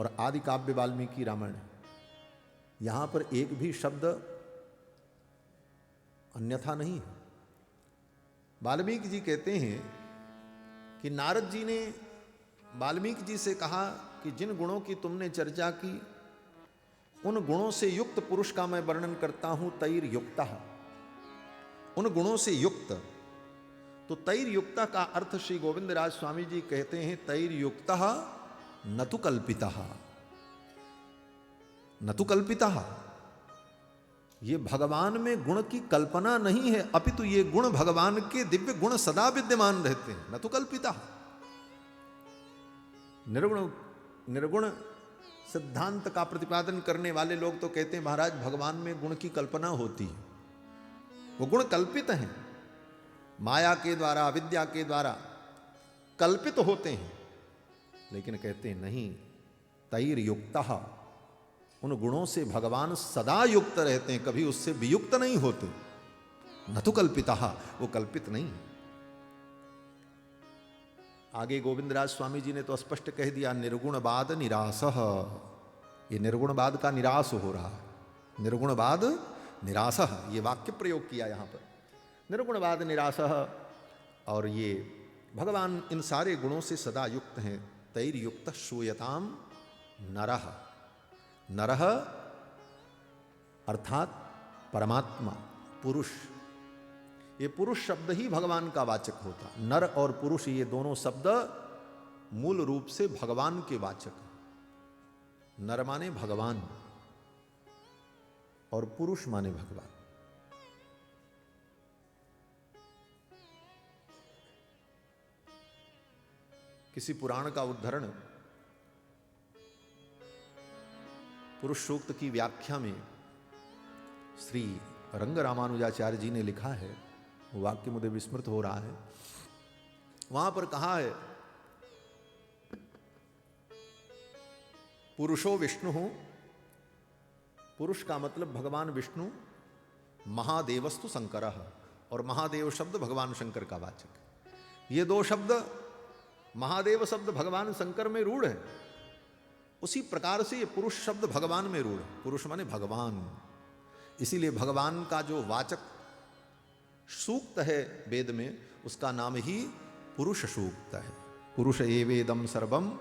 और आदि काव्य वाल्मीकि रामायण, यहां पर एक भी शब्द अन्यथा नहीं है। वाल्मीकि जी कहते हैं कि नारद जी ने वाल्मीकि जी से कहा कि जिन गुणों की तुमने चर्चा की, उन गुणों से युक्त पुरुष का मैं वर्णन करता हूं, तैर युक्तः, उन गुणों से युक्त। तो तैर युक्तः का अर्थ श्री गोविंद राज स्वामी जी कहते हैं, तैर युक्तः न तु कल्पितः, न तु कल्पितः, ये भगवान में गुण की कल्पना नहीं है, अपितु ये गुण भगवान के दिव्य गुण सदा विद्यमान रहते हैं। न तु कल्पितः, निर्गुण सिद्धांत का प्रतिपादन करने वाले लोग तो कहते हैं महाराज भगवान में गुण की कल्पना होती है, वो गुण कल्पित हैं, माया के द्वारा, अविद्या के द्वारा कल्पित होते हैं। लेकिन कहते हैं नहीं, तैर युक्तः, उन गुणों से भगवान सदा युक्त रहते हैं, कभी उससे वियुक्त नहीं होते। न तो कल्पितः, वो कल्पित नहीं। आगे गोविंदराज स्वामी जी ने तो स्पष्ट कह दिया, निर्गुणवाद निरासः, ये निर्गुणवाद का निराश हो रहा है। निर्गुणवाद निरासः, ये वाक्य प्रयोग किया यहां पर, निर्गुणवाद निरासः। और ये भगवान इन सारे गुणों से सदा युक्त हैं। तैर युक्त श्रूयताम नरः, नरः अर्थात परमात्मा, पुरुष। ये पुरुष शब्द ही भगवान का वाचक होता। नर और पुरुष ये दोनों शब्द मूल रूप से भगवान के वाचक हैं। नर माने भगवान और पुरुष माने भगवान। किसी पुराण का उद्धरण पुरुष सूक्त की व्याख्या में श्री रंग रामानुजाचार्य जी ने लिखा है, वो वाक्य मुझे विस्मृत हो रहा है। वहां पर कहा है, पुरुषो विष्णु, पुरुष का मतलब भगवान विष्णु, महादेवस्तु शंकरः, और महादेव शब्द भगवान शंकर का वाचक। ये दो शब्द, महादेव शब्द भगवान शंकर में रूढ़ है, उसी प्रकार से ये पुरुष शब्द भगवान में रूढ़ है। पुरुष माने भगवान, इसीलिए भगवान का जो वाचक सूक्त है वेद में, उसका नाम ही पुरुष सूक्त है। पुरुष एवेदम सर्वम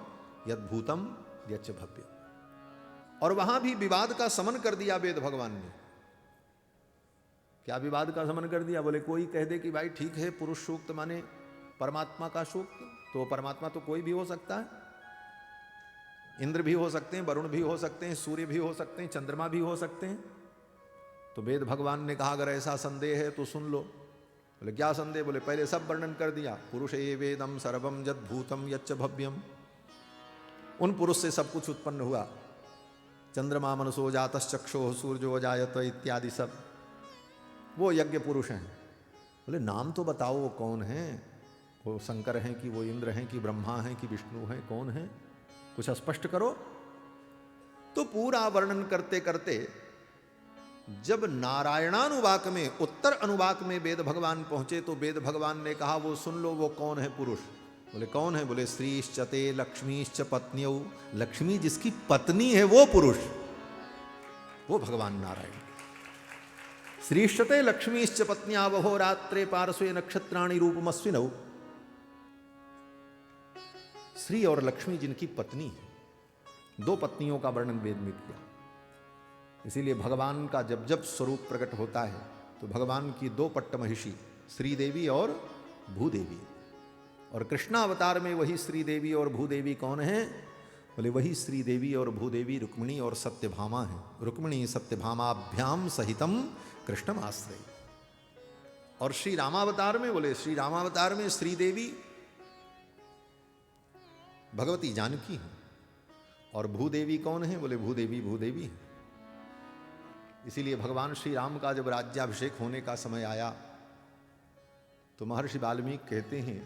यद्भूतम यच्च भव्य। और वहां भी विवाद का शमन कर दिया वेद भगवान ने। क्या विवाद का शमन कर दिया? बोले कोई कह दे कि भाई ठीक है, पुरुष सूक्त माने परमात्मा का सूक्त, तो परमात्मा तो कोई भी हो सकता है, इंद्र भी हो सकते हैं, वरुण भी हो सकते हैं, सूर्य भी हो सकते हैं, चंद्रमा भी हो सकते हैं। तो वेद भगवान ने कहा अगर ऐसा संदेह है तो सुन लो। बोले क्या संदेह? बोले पहले सब वर्णन कर दिया, पुरुष ये वेदम सर्वम यद भूतम यच्च भव्यम, उन पुरुष से सब कुछ उत्पन्न हुआ। चंद्रमा मनसो जातश्चक्षो सूर्यो जायत इत्यादि सब वो यज्ञ पुरुष हैं। बोले नाम तो बताओ वो कौन है? वो शंकर हैं कि वो इंद्र हैं कि ब्रह्मा हैं कि विष्णु हैं, कौन है? कुछ स्पष्ट करो। तो पूरा वर्णन करते करते जब नारायणानुवाक में, उत्तर अनुवाक में वेद भगवान पहुंचे, तो वेद भगवान ने कहा वो सुन लो, वो कौन है पुरुष? बोले कौन है? बोले श्रीश्चते लक्ष्मीश्च पत्न्यौ, लक्ष्मी जिसकी पत्नी है वो पुरुष, वो भगवान नारायण। श्रीश्चते लक्ष्मीश्च पत्न्या वहो रात्रे पार्श्वे नक्षत्राणि रूपमस्विनौ। श्री और लक्ष्मी जिनकी पत्नी है, दो पत्नियों का वर्णन वेद में किया। इसीलिए भगवान का जब जब स्वरूप प्रकट होता है तो भगवान की दो पट्ट महिषी, श्रीदेवी और भूदेवी। और कृष्णावतार में वही श्रीदेवी और भूदेवी कौन है? बोले वही श्रीदेवी और भूदेवी रुक्मिणी और सत्यभामा है। रुक्मिणी सत्यभामाभ्याम सहितम कृष्णम आश्रय। और श्री रामावतार में, बोले श्री रामावतार में श्रीदेवी भगवती जानकी है। और भूदेवी कौन है? बोले भूदेवी भूदेवी है। इसीलिए भगवान श्री राम का जब राज्याभिषेक होने का समय आया तो महर्षि वाल्मीकि कहते हैं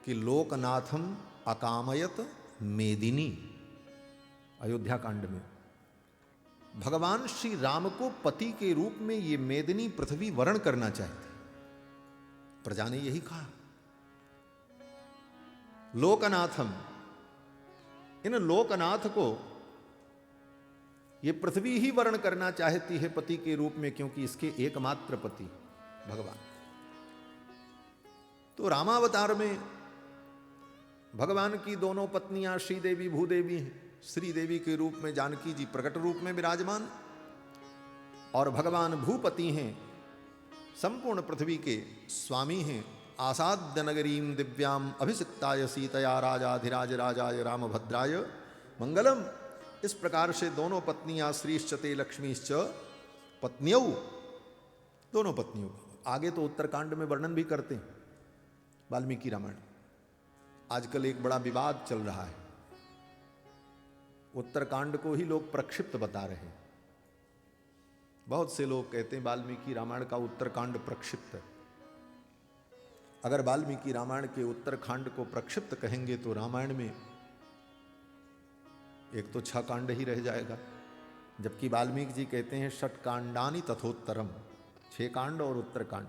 कि लोकनाथम अकामयत मेदिनी, अयोध्या कांड में भगवान श्री राम को पति के रूप में ये मेदिनी पृथ्वी वरण करना चाहते। प्रजा ने यही कहा लोकनाथम, इन लोकनाथ को ये पृथ्वी ही वर्ण करना चाहती है पति के रूप में, क्योंकि इसके एकमात्र पति भगवान। तो रामावतार में भगवान की दोनों पत्नियां श्रीदेवी भूदेवी हैं। श्रीदेवी के रूप में जानकी जी प्रकट रूप में विराजमान, और भगवान भूपति हैं, संपूर्ण पृथ्वी के स्वामी हैं। आसाद्य नगरीम दिव्याम अभिषिक्ताय सीतया राजाधिराज राजाय रामभद्राय मंगलम। इस प्रकार से दोनों पत्नियां श्रीश्चते लक्ष्मीश्च पत्न्यौ, दोनों पत्नियों। आगे तो उत्तरकांड में वर्णन भी करते हैं वाल्मीकि रामायण। आजकल एक बड़ा विवाद चल रहा है, उत्तरकांड को ही लोग प्रक्षिप्त बता रहे हैं। बहुत से लोग कहते हैं वाल्मीकि रामायण का उत्तरकांड प्रक्षिप्त है। अगर वाल्मीकि रामायण के उत्तरकांड को प्रक्षिप्त कहेंगे तो रामायण में एक तो 6 कांड ही रह जाएगा, जबकि वाल्मीकि जी कहते हैं षट्कांडानि तथोत्तरम, 6 कांड और उत्तरकांड।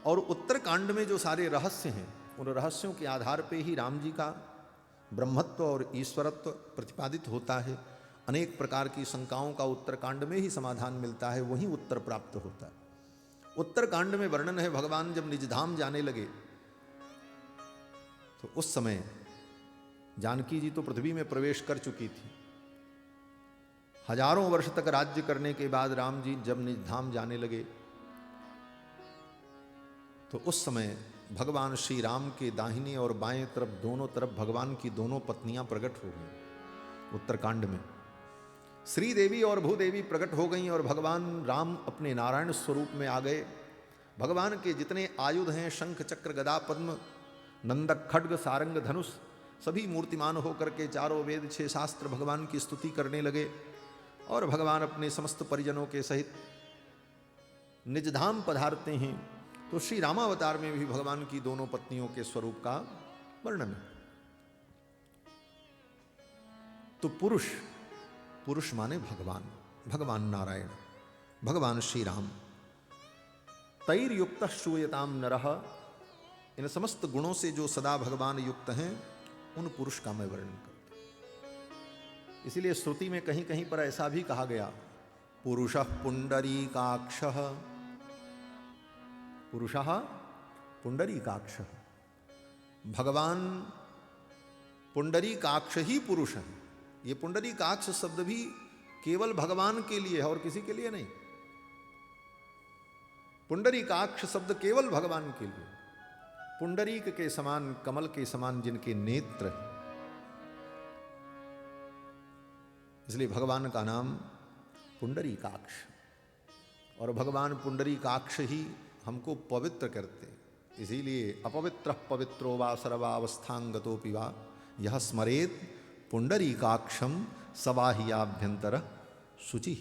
और उत्तरकांड में जो सारे रहस्य हैं, उन रहस्यों के आधार पे ही राम जी का ब्रह्मत्व और ईश्वरत्व प्रतिपादित होता है। अनेक प्रकार की शंकाओं का उत्तरकांड में ही समाधान मिलता है, वहीं उत्तर प्राप्त होता है। उत्तरकांड में वर्णन है भगवान जब निजधाम जाने लगे तो उस समय जानकी जी तो पृथ्वी में प्रवेश कर चुकी थी। हजारों वर्ष तक राज्य करने के बाद राम जी जब निजधाम जाने लगे तो उस समय भगवान श्री राम के दाहिने और बाएं तरफ, दोनों तरफ भगवान की दोनों पत्नियां प्रकट हो गई। उत्तरकांड में श्रीदेवी और भूदेवी प्रकट हो गईं और भगवान राम अपने नारायण स्वरूप में आ गए। भगवान के जितने आयुध हैं, शंख चक्र गदा पद्म नंदक खड्ग सारंग धनुष, सभी मूर्तिमान होकर के चारों वेद 6 शास्त्र भगवान की स्तुति करने लगे। और भगवान अपने समस्त परिजनों के सहित निजधाम पधारते हैं। तो श्री रामावतार में भी भगवान की दोनों पत्नियों के स्वरूप का वर्णन है। तो पुरुष, पुरुष माने भगवान, भगवान नारायण, भगवान श्री राम। तैर्युक्त श्रूयताम नरः, इन समस्त गुणों से जो सदा भगवान युक्त हैं, उन पुरुष का मैं वर्णन करता। इसीलिए श्रुति में कहीं कहीं पर ऐसा भी कहा गया, पुरुषः पुंडरीकाक्षः, पुरुषः पुंडरीकाक्षः। भगवान पुंडरीकाक्ष ही पुरुष है। ये पुंडरीकाक्ष शब्द भी केवल भगवान के लिए है और किसी के लिए नहीं। पुंडरीकाक्ष शब्द केवल भगवान के लिए। पुंडरीक के समान, कमल के समान जिनके नेत्र हैं, इसलिए भगवान का नाम पुंडरीकाक्ष। और भगवान पुंडरीकाक्ष ही हमको पवित्र करते हैं। इसीलिए अपवित्र पवित्रो वा सर्वावस्थांगतोपि वा यह स्मरेत पुंडरीकाक्षम सवाहियाभ्यंतर शुचि।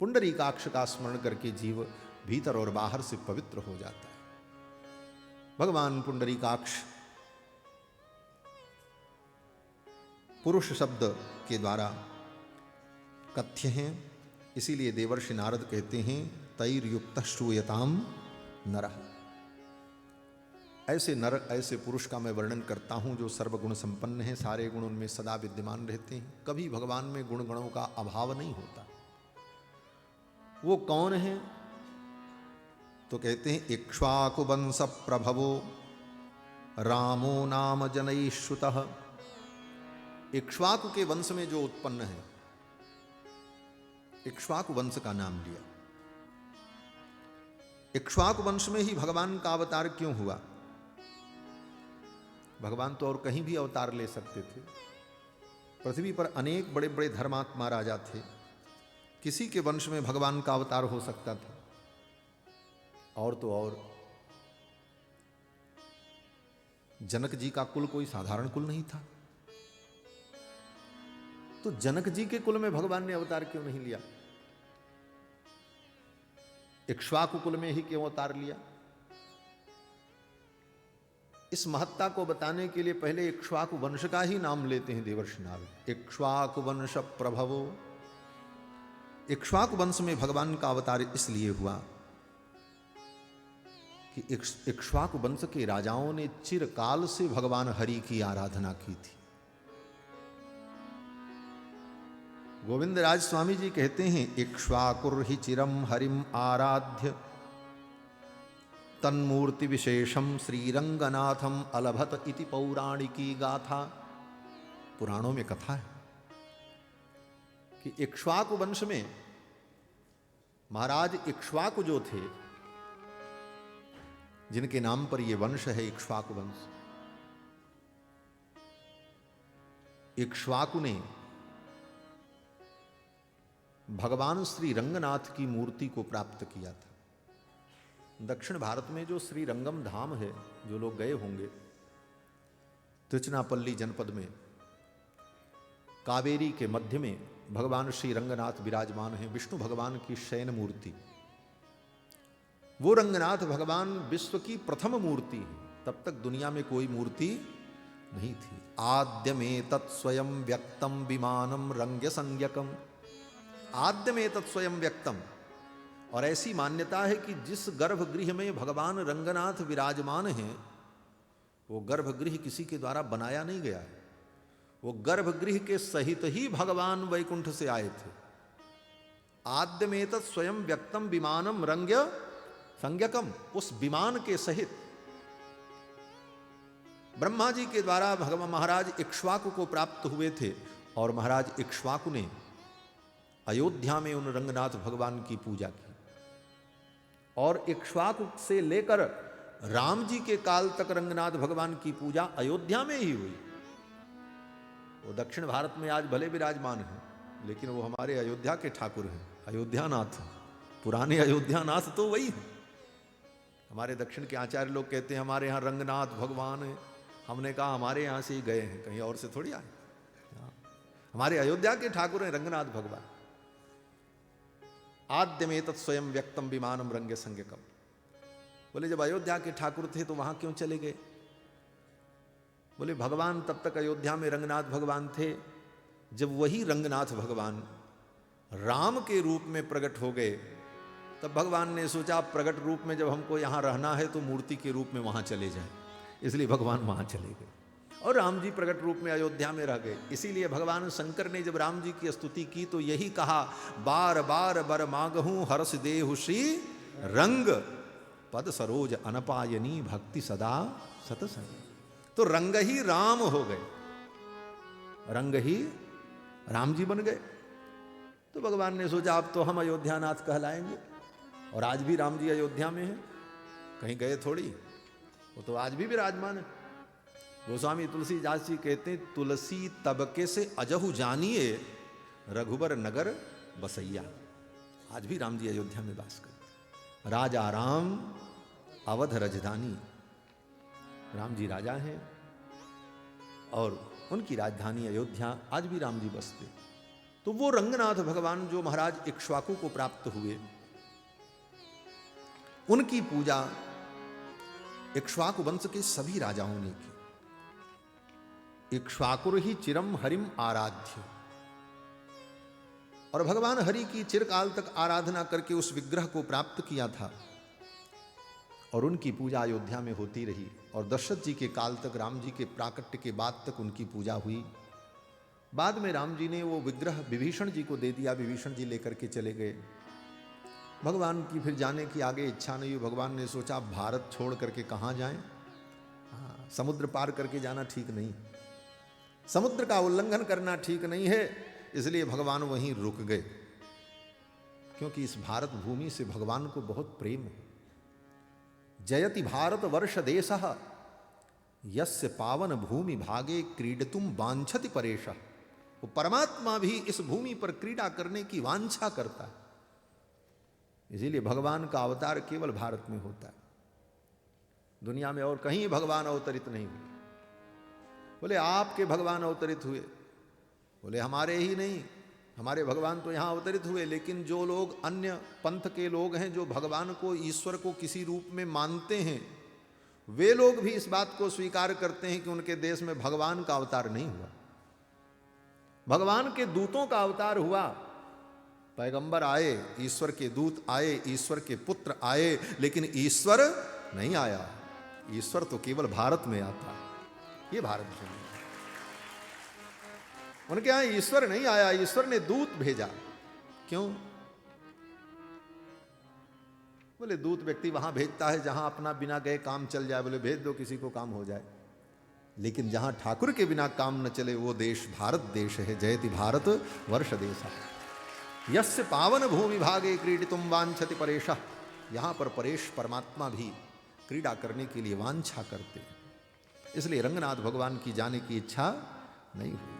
पुंडरीकाक्ष का स्मरण करके जीव भीतर और बाहर से पवित्र हो जाता है। भगवान पुंडरीकाक्ष पुरुष शब्द के द्वारा कथ्य हैं। इसीलिए देवर्षि नारद कहते हैं तैर्युक्त श्रूयताम नरः। ऐसे नर, ऐसे पुरुष का मैं वर्णन करता हूं जो सर्वगुण संपन्न है, सारे गुण उनमें सदा विद्यमान रहते हैं, कभी भगवान में गुण गणों का अभाव नहीं होता। वो कौन है? तो कहते हैं इक्ष्वाकु वंश प्रभवो रामो नाम जनैः श्रुतः। इक्ष्वाकु के वंश में जो उत्पन्न है, इक्ष्वाकु वंश का नाम लिया। इक्ष्वाकु वंश में ही भगवान का अवतार क्यों हुआ? भगवान तो और कहीं भी अवतार ले सकते थे। पृथ्वी पर अनेक बड़े बड़े धर्मात्मा राजा थे, किसी के वंश में भगवान का अवतार हो सकता था। और तो और जनक जी का कुल कोई साधारण कुल नहीं था, तो जनक जी के कुल में भगवान ने अवतार क्यों नहीं लिया? इक्ष्वाकु कुल में ही क्यों अवतार लिया? इस महत्ता को बताने के लिए पहले इक्ष्वाकु वंश का ही नाम लेते हैं देवर्षि नारद। इक्ष्वाकु वंश प्रभवो, इक्ष्वाकु वंश में भगवान का अवतार इसलिए हुआ कि इक्ष्वाकु वंश के राजाओं ने चिरकाल से भगवान हरि की आराधना की थी। गोविंद राज स्वामी जी कहते हैं, इक्ष्वाकुर्हि चिरम हरिम आराध्य तन्मूर्ति विशेषम श्रीरंगनाथम अलभत इति पौराणिकी गाथा। पुराणों में कथा है कि इक्ष्वाकु वंश में महाराज इक्ष्वाकु जो थे, जिनके नाम पर यह वंश है इक्ष्वाकु वंश, इक्ष्वाकु ने भगवान श्री रंगनाथ की मूर्ति को प्राप्त किया था। दक्षिण भारत में जो श्री रंगम धाम है, जो लोग गए होंगे, तिरुचिरापल्ली जनपद में कावेरी के मध्य में भगवान श्री रंगनाथ विराजमान हैं, विष्णु भगवान की शयन मूर्ति। वो रंगनाथ भगवान विश्व की प्रथम मूर्ति है, तब तक दुनिया में कोई मूर्ति नहीं थी। आद्य में तत्स्वयं व्यक्तम विमानम रंग्य संज्ञकम, आद्य में तत्स्वयं व्यक्तम। और ऐसी मान्यता है कि जिस गर्भगृह में भगवान रंगनाथ विराजमान हैं, वो गर्भगृह किसी के द्वारा बनाया नहीं गया है, वो गर्भगृह के सहित ही भगवान वैकुंठ से आए थे। आद्य में तत्स्वयं व्यक्तम विमानम रंग्य संज्ञकम, उस विमान के सहित ब्रह्मा जी के द्वारा भगवान महाराज इक्ष्वाकु को प्राप्त हुए थे। और महाराज इक्ष्वाकु ने अयोध्या में उन रंगनाथ भगवान की पूजा की। और इक्ष्वाकु से लेकर राम जी के काल तक रंगनाथ भगवान की पूजा अयोध्या में ही हुई। वो दक्षिण भारत में आज भले विराजमान हैं, लेकिन वो हमारे अयोध्या के ठाकुर हैं, अयोध्यानाथ। पुराने अयोध्यानाथ तो वही हैं। हमारे दक्षिण के आचार्य लोग कहते हैं हमारे यहाँ रंगनाथ भगवान है। हमने कहा हमारे यहाँ से ही गए हैं, कहीं और से थोड़ी आए। हमारे अयोध्या के ठाकुर हैं रंगनाथ भगवान। आद्य में तत्स्वयं व्यक्तम विमानम रंग्य संज्ञकम। बोले जब अयोध्या के ठाकुर थे तो वहां क्यों चले गए? बोले भगवान तब तक अयोध्या में रंगनाथ भगवान थे, जब वही रंगनाथ भगवान राम के रूप में प्रकट हो गए, तब भगवान ने सोचा प्रकट रूप में जब हमको यहाँ रहना है तो मूर्ति के रूप में वहां चले जाएं। इसलिए भगवान वहां चले गए और राम जी प्रकट रूप में अयोध्या में रह गए। इसीलिए भगवान शंकर ने जब राम जी की स्तुति की तो यही कहा, बार बार बर मांगहूं हर्ष देहु श्री रंग पद सरोज अनपायनी भक्ति सदा सतसंग। तो रंग ही राम हो गए, रंग ही राम जी बन गए। तो भगवान ने सोचा अब तो हम अयोध्यानाथ कहलाएंगे। और आज भी राम जी अयोध्या में हैं, कहीं गए थोड़ी, वो तो आज भी विराजमान है। गोस्वामी तुलसीदास जी कहते हैं, तुलसी तबके से अजहु जानिए रघुबर नगर बसैया। आज भी राम जी अयोध्या में वास करते। राजा राम अवध राजधानी, राम जी राजा हैं और उनकी राजधानी अयोध्या, आज भी राम जी बसते। तो वो रंगनाथ भगवान जो महाराज इक्ष्वाकु को प्राप्त हुए, उनकी पूजा इक्ष्वाकु वंश के सभी राजाओं ने की। इक्ष्वाकुर ही चिरम हरिम आराध्य, और भगवान हरि की चिरकाल तक आराधना करके उस विग्रह को प्राप्त किया था। और उनकी पूजा अयोध्या में होती रही। और दशरथ जी के काल तक, राम जी के प्राकट्य के बाद तक उनकी पूजा हुई। बाद में राम जी ने वो विग्रह विभीषण जी को दे दिया, विभीषण जी लेकर के चले गए। भगवान की फिर जाने की आगे इच्छा नहीं हुई। भगवान ने सोचा भारत छोड़ करके कहाँ जाएं? समुद्र पार करके जाना ठीक नहीं, समुद्र का उल्लंघन करना ठीक नहीं है। इसलिए भगवान वहीं रुक गए, क्योंकि इस भारत भूमि से भगवान को बहुत प्रेम है। जयति भारत वर्ष देशः यस्य पावन भूमि भागे क्रीडतुम वांछति परेशः। वो परमात्मा भी इस भूमि पर क्रीड़ा करने की वांछा करता है। इसीलिए भगवान का अवतार केवल भारत में होता है, दुनिया में और कहीं भगवान अवतरित नहीं हुए। बोले आपके भगवान अवतरित हुए? बोले हमारे ही नहीं, हमारे भगवान तो यहाँ अवतरित हुए, लेकिन जो लोग अन्य पंथ के लोग हैं, जो भगवान को, ईश्वर को किसी रूप में मानते हैं, वे लोग भी इस बात को स्वीकार करते हैं कि उनके देश में भगवान का अवतार नहीं हुआ। भगवान के दूतों का अवतार हुआ, पैगंबर आए, ईश्वर के दूत आए, ईश्वर के पुत्र आए, लेकिन ईश्वर नहीं आया। ईश्वर तो केवल भारत में आता है। ये भारत भूमि है। उनके यहां ईश्वर नहीं आया, ईश्वर ने दूत भेजा। क्यों? बोले दूत व्यक्ति वहां भेजता है जहां अपना बिना गए काम चल जाए, बोले भेज दो किसी को काम हो जाए। लेकिन जहां ठाकुर के बिना काम न चले वो देश भारत देश है। जयति भारत वर्ष देश यस्य पावन भूमि भागे क्रीडितुम वांछति परेश। यहां पर परेश परमात्मा भी क्रीड़ा करने के लिए वांछा करते हैं। इसलिए रंगनाथ भगवान की जाने की इच्छा नहीं हुई।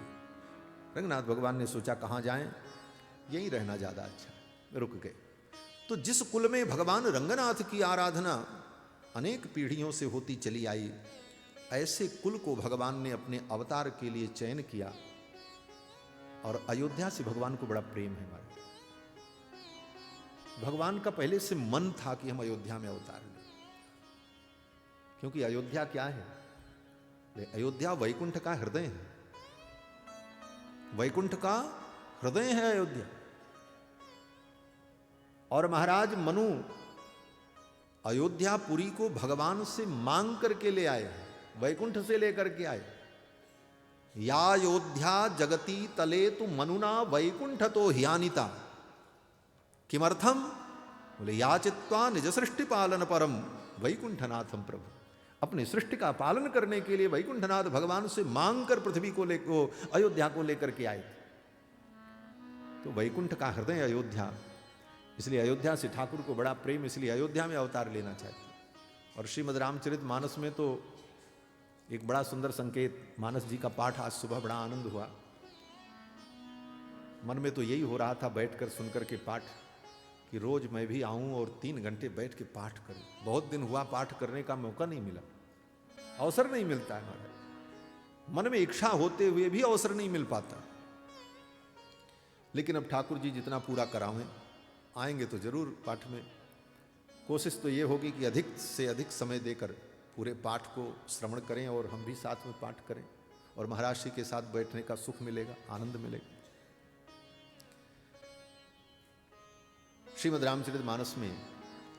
रंगनाथ भगवान ने सोचा कहां जाएं, यहीं रहना ज्यादा अच्छा, रुक गए। तो जिस कुल में भगवान रंगनाथ की आराधना अनेक पीढ़ियों से होती चली आई, ऐसे कुल को भगवान ने अपने अवतार के लिए चयन किया। और अयोध्या से भगवान को बड़ा प्रेम है हमारा। भगवान का पहले से मन था कि हम अयोध्या में अवतार लें, क्योंकि अयोध्या क्या है? अयोध्या वैकुंठ का हृदय है। वैकुंठ का हृदय है अयोध्या। और महाराज मनु अयोध्यापुरी को भगवान से मांग करके ले आए, वैकुंठ से लेकर के आए। या अयोध्या जगती तले तु मनुना वैकुंठ तो ह्यानिता किमर्थम? बोले याचित्वा निज सृष्टि पालन परम वैकुंठनाथम प्रभु। अपने सृष्टि का पालन करने के लिए वैकुंठनाथ भगवान से मांग कर पृथ्वी को लेकर अयोध्या को लेकर के आए। तो वैकुंठ का हृदय अयोध्या, इसलिए अयोध्या से ठाकुर को बड़ा प्रेम, इसलिए अयोध्या में अवतार लेना चाहते। और श्रीमद् रामचरित मानस में तो एक बड़ा सुंदर संकेत, मानस जी का पाठ आज सुबह बड़ा आनंद हुआ। मन में तो यही हो रहा था बैठकर सुनकर के पाठ, कि रोज मैं भी आऊं और 3 घंटे बैठ के पाठ करूं। बहुत दिन हुआ पाठ करने का मौका नहीं मिला, अवसर नहीं मिलता है महाराज। मन में इच्छा होते हुए भी अवसर नहीं मिल पाता। लेकिन अब ठाकुर जी जितना पूरा करावें, आएंगे तो जरूर पाठ में। कोशिश तो ये होगी कि अधिक से अधिक समय देकर पूरे पाठ को श्रवण करें और हम भी साथ में पाठ करें, और महाराज जी के साथ बैठने का सुख मिलेगा, आनंद मिलेगा। श्रीमद् रामचरित मानस में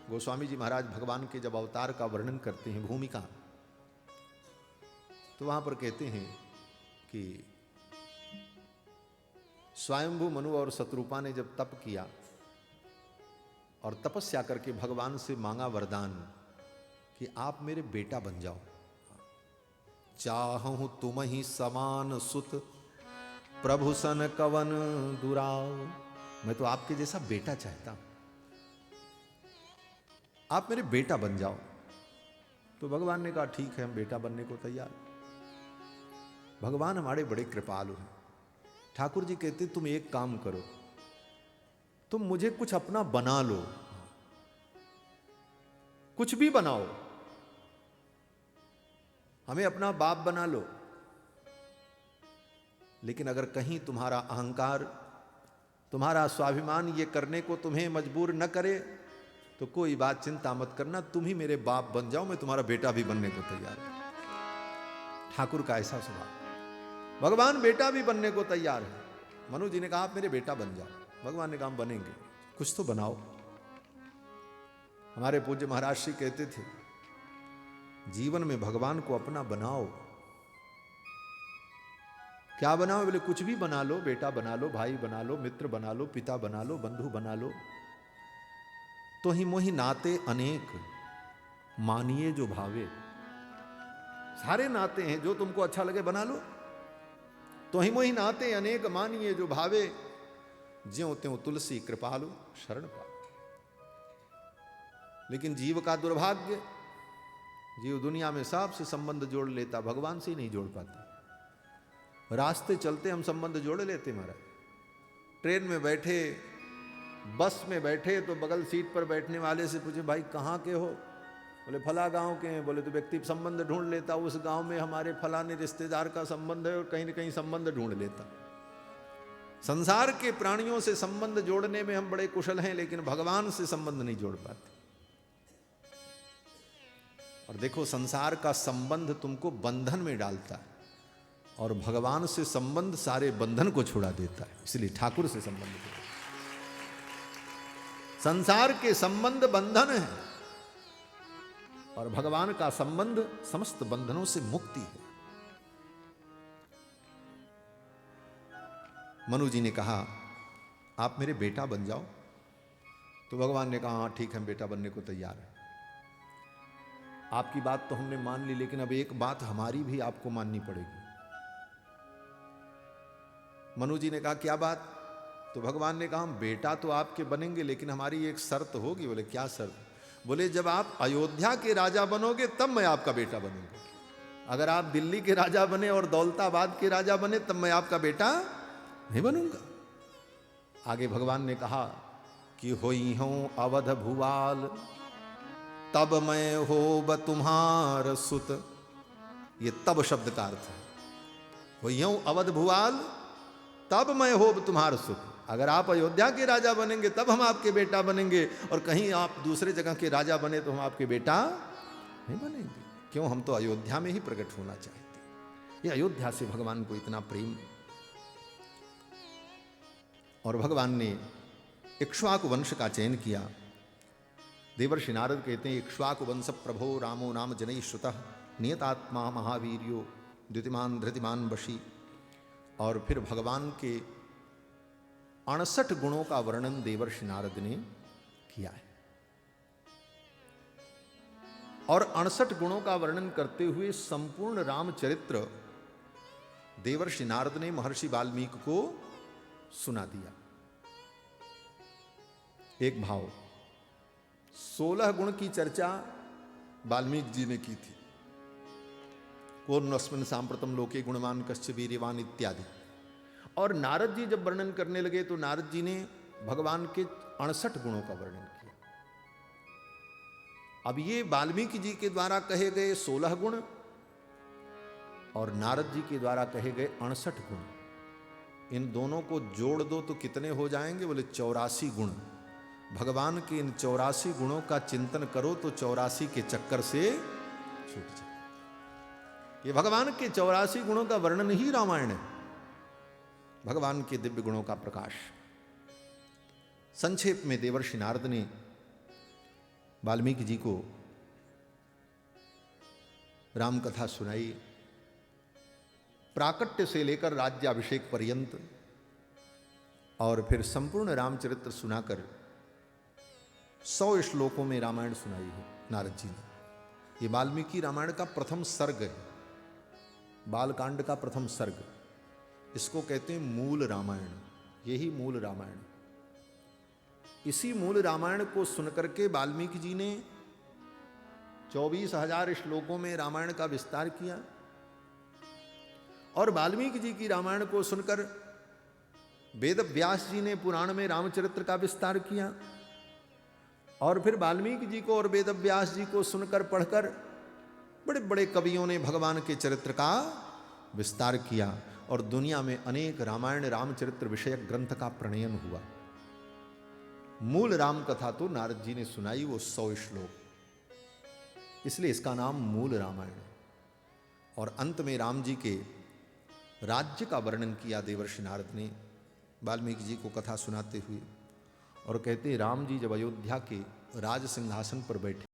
गोस्वामी जी महाराज भगवान के जब अवतार का वर्णन करते हैं, भूमिका, तो वहां पर कहते हैं कि स्वयंभू मनु और शत्रुपा ने जब तप किया और तपस्या करके भगवान से मांगा वरदान कि आप मेरे बेटा बन जाओ। चाहूं तुम ही समान सुत प्रभु सन कवन दुराव। मैं तो आपके जैसा बेटा चाहता हूं, आप मेरे बेटा बन जाओ। तो भगवान ने कहा ठीक है, हम बेटा बनने को तैयार। भगवान हमारे बड़े कृपालु हैं। ठाकुर जी कहते तुम एक काम करो, तुम मुझे कुछ अपना बना लो, कुछ भी बनाओ, हमें अपना बाप बना लो। लेकिन अगर कहीं तुम्हारा अहंकार, तुम्हारा स्वाभिमान ये करने को तुम्हें मजबूर न करे तो कोई बात चिंता मत करना, तुम ही मेरे बाप बन जाओ, मैं तुम्हारा बेटा भी बनने को तैयार हूं। ठाकुर का ऐसा स्वभाव। भगवान बेटा भी बनने को तैयार है। मनु जी ने कहा आप मेरे बेटा बन जाओ। भगवान ने कहा बनेंगे, कुछ तो बनाओ। हमारे पूज्य महाराज श्री कहते थे जीवन में भगवान को अपना बनाओ। क्या बनाओ? बोले कुछ भी बना लो, बेटा बना लो, भाई बना लो, मित्र बना लो, पिता बना लो, बंधु बना लो। तो ही मोहि नाते अनेक मानिए जो भावे। सारे नाते हैं, जो तुमको अच्छा लगे बना लो। तो ही मोहि नाते अनेक मानिए जो भावे, ज्यों त्यों तुलसी कृपालु शरण पा। लेकिन जीव का दुर्भाग्य, जीव दुनिया में सबसे संबंध जोड़ लेता, भगवान से ही नहीं जोड़ पाता। रास्ते चलते हम संबंध जोड़ लेते महाराज। ट्रेन में बैठे, बस में बैठे तो बगल सीट पर बैठने वाले से पूछे भाई कहाँ के हो? बोले फला गांव के हैं। बोले तो व्यक्ति संबंध ढूंढ लेता, उस गांव में हमारे फलाने रिश्तेदार का संबंध है, और कहीं न कहीं संबंध ढूंढ लेता। संसार के प्राणियों से संबंध जोड़ने में हम बड़े कुशल हैं, लेकिन भगवान से संबंध नहीं जोड़ पाते। और देखो संसार का संबंध तुमको बंधन में डालता है, और भगवान से संबंध सारे बंधन को छुड़ा देता है। इसलिए ठाकुर से संबंध जोड़ो। संसार के संबंध बंधन है, और भगवान का संबंध समस्त बंधनों से मुक्ति है। मनु जी ने कहा आप मेरे बेटा बन जाओ। तो भगवान ने कहा हाँ ठीक है, बेटा बनने को तैयार है। आपकी बात तो हमने मान ली, लेकिन अब एक बात हमारी भी आपको माननी पड़ेगी। मनु जी ने कहा क्या बात? तो भगवान ने कहा हम बेटा तो आपके बनेंगे, लेकिन हमारी एक शर्त होगी। बोले क्या शर्त? बोले जब आप अयोध्या के राजा बनोगे तब मैं आपका बेटा बनूंगा। अगर आप दिल्ली के राजा बने और दौलताबाद के राजा बने तब मैं आपका बेटा नहीं बनूंगा। आगे भगवान ने कहा कि होई हूं अवध भुवाल तब मैं होब तुम्हार सुत। ये तब शब्द का अर्थ है। होई हूं अवध भुवाल तब मैं होब तुम्हार सुत। अगर आप अयोध्या के राजा बनेंगे तब हम आपके बेटा बनेंगे, और कहीं आप दूसरे जगह के राजा बने तो हम आपके बेटा नहीं बनेंगे। क्यों? हम तो अयोध्या में ही प्रकट होना चाहते। ये अयोध्या से भगवान को इतना प्रेम। और भगवान ने इक्ष्वाकु वंश का चयन किया। देवर्षि नारद कहते हैं इक्ष्वाकु वंश प्रभो रामो नाम जनैः श्रुतः नियतात्मा महावीर्यो द्युतिमान धृतिमान वशी। और फिर भगवान के 68 गुणों का वर्णन देवर्षि नारद ने किया है। और 68 गुणों का वर्णन करते हुए संपूर्ण रामचरित्र देवर्षि नारद ने महर्षि वाल्मीकि को सुना दिया। एक भाव 16 गुण की चर्चा वाल्मीकि जी ने की थी। कोन्वस्मिन् सांप्रतम लोके गुणवान कश्च वीर्यवान इत्यादि। और नारद जी जब वर्णन करने लगे तो नारद जी ने भगवान के 68 गुणों का वर्णन किया। अब ये वाल्मीकि जी के द्वारा कहे गए 16 गुण और नारद जी के द्वारा कहे गए 68 गुण, इन दोनों को जोड़ दो तो कितने हो जाएंगे? बोले 84 गुण। भगवान के इन 84 गुणों का चिंतन करो तो 84 के चक्कर से छूट जाए। ये भगवान के 84 गुणों का वर्णन ही रामायण है, भगवान के दिव्य गुणों का प्रकाश। संक्षेप में देवर्षि नारद ने वाल्मीकि जी को राम कथा सुनाई, प्राकट्य से लेकर राज्याभिषेक पर्यंत, और फिर संपूर्ण रामचरित्र सुनाकर 100 श्लोकों में रामायण सुनाई है नारद जी ने। ये वाल्मीकि रामायण का प्रथम सर्ग है, बालकांड का प्रथम सर्ग। इसको कहते हैं मूल रामायण। यही मूल रामायण। इसी मूल रामायण को सुनकर के वाल्मीकि जी ने 24,000 श्लोकों में रामायण का विस्तार किया। और वाल्मीकि जी की रामायण को सुनकर वेद व्यास जी ने पुराण में रामचरित्र का विस्तार किया। और फिर वाल्मीकि जी को और वेद व्यास जी को सुनकर पढ़कर बड़े बड़े कवियों ने भगवान के चरित्र का विस्तार किया। और दुनिया में अनेक रामायण रामचरित्र विषयक ग्रंथ का प्रणयन हुआ। मूल राम कथा तो नारद जी ने सुनाई, वो 100 श्लोक, इसलिए इसका नाम मूल रामायण है। और अंत में राम जी के राज्य का वर्णन किया देवर्षि नारद ने वाल्मीकि जी को कथा सुनाते हुए। और कहते राम जी जब अयोध्या के राज सिंहासन पर बैठे